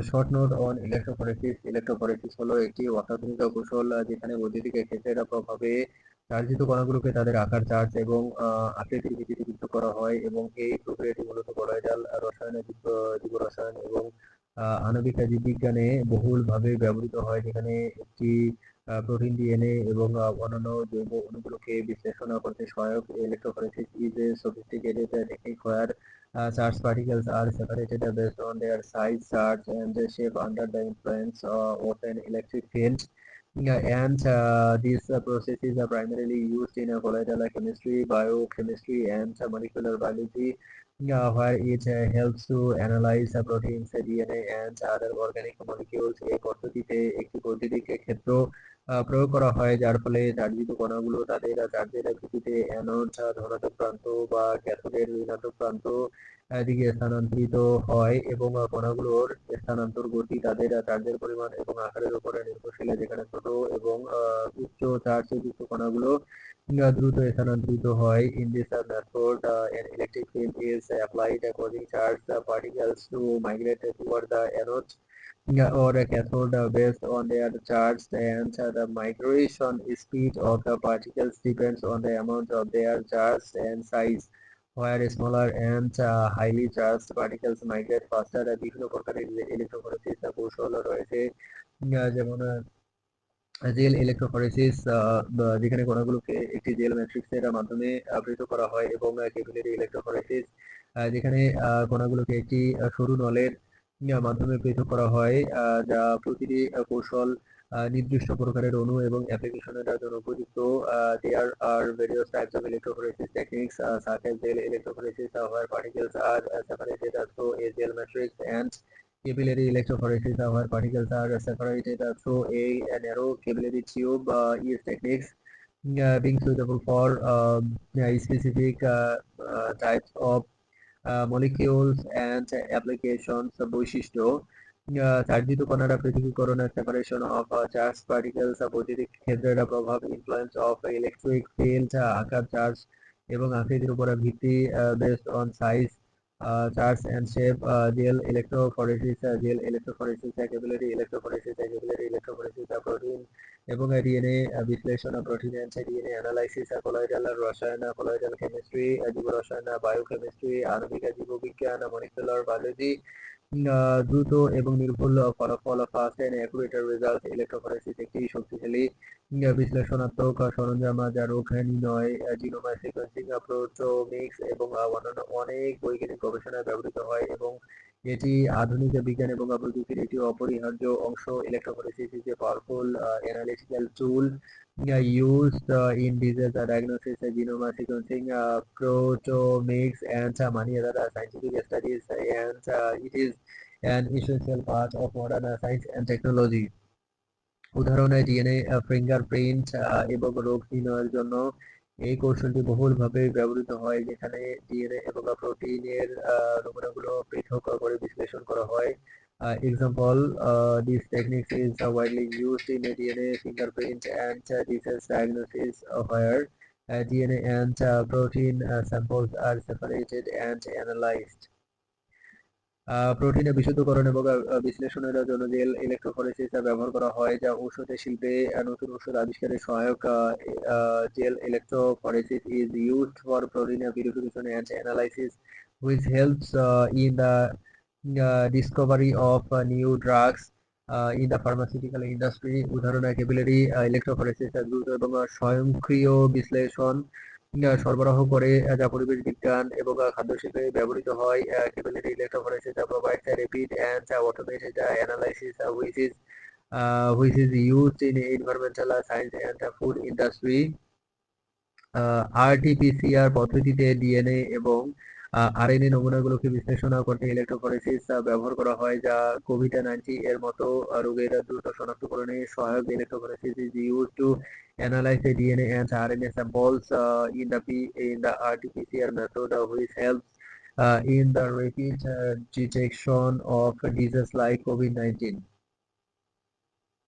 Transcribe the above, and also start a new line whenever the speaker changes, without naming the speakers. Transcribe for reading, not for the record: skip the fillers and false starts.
Short note on electrophoresis. Electrophoresis হলো একটি অত্যাধুনিক কৌশল যেখানে বৈদ্যুতিক ক্ষেত্রের প্রভাবে চার্জিত কণাগুলোকে তাদের আকার, চার্জ এবং আকৃতির ভিত্তিতে যুক্ত করা হয়, এবং এই প্রক্রিয়াটি মূলত কলোয়েডাল রসায়ন, জীবরসায়ন এবং আণবিক জীববিজ্ঞানে বহুলভাবে ব্যবহৃত হয়, যেখানে একটি প্রোটিন, ডিএনএ এবং অন্যান্য জৈব অণুগুলোকে বিশ্লেষণ করতে সহায়ক। Electrophoresis is a sophisticated technique where charged particles are separated based on their size, charge, and their shape under the influence of an electric field. And these processes are primarily used in colloidal chemistry, biochemistry, and molecular biology, where it helps to analyze proteins, DNA, and other organic molecules. এই পদ্ধতিতে একটি বৈদ্যুতিক ক্ষেত্র প্রয়োগ করা হয়, যার ফলে চার্জিত কণাগুলো তাদের চার্জের ভিত্তিতে অ্যানোড ধনাত্মক প্রান্ত বা ক্যাথোডের ঋণাত্মক প্রান্ত দিকে স্থানান্তরিত হয়, এবং কণাগুলোর স্থানান্তর গতি তাদের চার্জের পরিমাণ এবং আকারের উপর নির্ভরশীল, যেখানে ছোট এবং উচ্চ চার্জ যুক্ত কণাগুলো দ্রুত স্থানান্তরিত হয়। In this method, an electric field is applied, causing charged particles to migrate toward the anode or a cathode based on their charge, and the migration speed of the particles depends on the amount of their charge and size. Where smaller and highly charged particles migrate faster. বিভিন্ন প্রকারের electrophoresis কৌশল রয়েছে, যেমন jail electrophoresis, যেখানে কণাগুলোকে একটি jail ম্যাট্রিক্সের মাধ্যমে পৃথক করা হয়, এবং ক্যাপিলারি ইলেকট্রোফোরেসিস, যেখানে কণাগুলোকে একটি সরু নলের মাধ্যমে পৃথক করা হয়, যা প্রতিটি কৌশল নির্দিষ্ট প্রকারের অণু এবং অ্যাপ্লিকেশনের জন্য উপযুক্ত। There are various types of electrophoresis techniques, such as gel electrophoresis, where particles are separated through a gel matrix, and capillary electrophoresis, where particles are separated through a narrow capillary tube. These techniques being suitable for specific types of molecules and applications. বৈশিষ্ট্য: চার্জিত কণার পৃথকীকরণ, separation of charged particles, বৈদ্যুতিক ক্ষেত্রের প্রভাব, influence of electric field, আকার, charge এবং আকৃতির উপর ভিত্তি, based on size, charge and shape. Gel electrophoresis, capillary electrophoresis, protein এবং ডিএনএ বিশ্লেষণ, protein and DNA analysis, colloidal রসায়ন, কলোয়েডাল কেমিস্ট্রি, জীব রসায়ন, বায়োকেমিস্ট্রি, আণবিক জীববিজ্ঞান, মলিকুলার বায়োলজি। দ্রুত এবং নির্ভুল ফলাফল, fast and accurate result. Electrophoresis একটি শক্তিশালী বিশ্লেষণাত্মক সরঞ্জাম যা রোগ নির্ণয়, জিনোম সিকোয়েন্সিং, প্রোটিওমিক্স এবং অন্যান্য অনেক বৈজ্ঞানিক গবেষণায় ব্যবহৃত হয়, এবং এটি আধুনিক বিজ্ঞান এবং প্রযুক্তির একটি অপরিহার্য অংশ। Electrophoresis is a powerful analytical tool used in disease diagnosis, genome sequencing, proteomics, and many other scientific studies, and it is an essential part of modern science and technology. উদাহরণে ডিএনএ ফিঙ্গারপ্রিন্ট এবং রোগ নির্ণয়ের জন্য এই কৌশলটি বহুলভাবে ব্যবহৃত হয়, যেখানে ডিএনএ এবং প্রোটিনের নমুনাগুলো পৃথক করে বিশ্লেষণ করা হয়। Example: this technique is widely used in DNA fingerprint and disease diagnosis, where DNA and protein samples are separated and analyzed. প্রোটিনের বিশুদ্ধকরণ এবং বিশ্লেষণের জন্য জেল ইলেকট্রোফোরেসিস ব্যবহার করা হয়, যা ঔষধ শিল্পে নতুন ওষুধ আবিষ্কারে সহায়ক। Jail electrophoresis is used for protein purification and analysis, which helps in the discovery of new drugs in the pharmaceutical industry. উদাহরণ: ক্যাপিলারি ইলেকট্রোফোরেসিস দ্রুত এবং স্বয়ংক্রিয় বিশ্লেষণ সরবরাহ করে, যা পরিবেশ বিজ্ঞান এবং খাদ্য শিল্পে ব্যবহৃত হয়। Capillary electrophoresis provides a rapid and automated analysis, which is used in environmental science and food industry. RT-PCR পদ্ধতিতে ডিএনএ এবং আরএনএ নমুনাগুলোকে বিশ্লেষণ করতে ইলেকট্রোফোরেসিস ব্যবহার করা হয়, যা কোভিড-19 এর মতো রোগের দ্রুত শনাক্তকরণে সহায়ক। Electrophoresis is used to analyze the DNA and RNA samples in the RT-PCR method, which helps in the rapid detection of diseases like COVID-19.